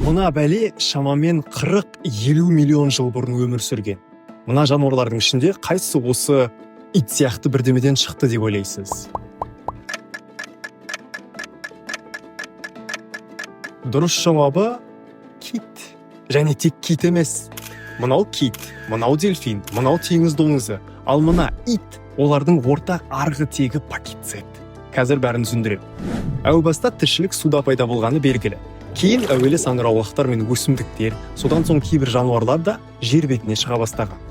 Мына бәле шамамен 40-50 миллион жыл бұрын өмір сүрген. Мына жануарлардың ішінде қайсысы осы ит сияқты бірдемеден шықты деп ойлайсыз? Дұрыс жауабы кит. Және тек кит емес. Мынау кит, мынау дельфин, мынау теңіз доңызы. Ал мына ит, олардың ортақ арғы тегі пакицет. Қазір бәрін түсіндірем. Әу баста тіршілік суда пайда болғаны белгілі. Кейін әуелі саңырауқұлақтар мен өсімдіктер, содан соң кейбір жануарлар да жер бетіне шыға бастаған.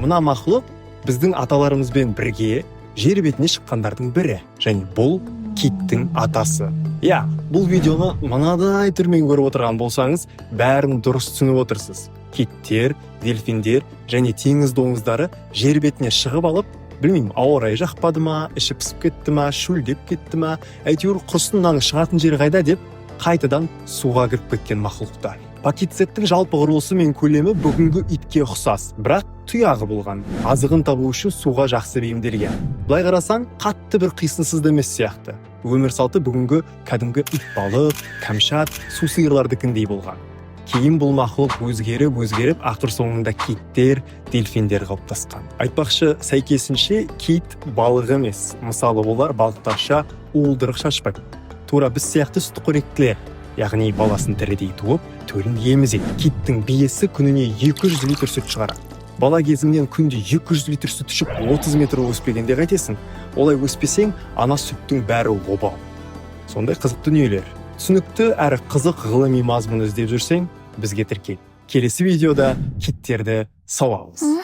Мына мақұлық біздің аталарымызбен бірге жер бетіне шыққандардың бірі, және бұл киттің атасы. Я, бұл видеоны мынадай түрмен көріп отырған болсаңыз, бәрін дұрыс түсініп отырсыз. Киттер, дельфиндер және теңіз доңыздары жер бетіне шығып алып, білмеймін, ауа райы жақпады ма, іші пісіп кетті ма, шөлдеп кетті ма, әйтеуір құрсын мынаның шығатын жері қайда деп қайтадан суға кіріп кеткен мақұлықтар. Пакицеттің жалпы құрылысы мен көлемі бүгінгі итке ұқсас, бірақ тұяғы болған. Азығын табу үшін суға жақсы бейімделген. Былай қарасаң, қатты бір қисынсыз емес сияқты. Өмір салты бүгінгі кәдімгі итбалық, кәмшат, су сиырлардыкіндей болған. Кейін бұл мақұлық өзгеріп, ақыр соңында киттер, дельфиндер қалыптасқан. Айтпақшы, сәйкесінше кит балық емес. Мысалы, олар балықтарша уылдырық шашпайды. Тура біз сияқты сүтқоректілер, яғни баласын тірідей туып, төлін емізеді. Киттің биесі күніне 200 литр сүт шығарады. Бала кезіңнен күнде 200 литр сүт ішіп 30 метр өспегенде қайтесің? Олай өспесең, ана сүттің бәрі обал. Сондай қызық дүниелер. Түсінікті әрі қызық ғылыми мазмұн іздеп жүрсең, бізге тіркел. Келесі видеода киттерді сау алыңыз.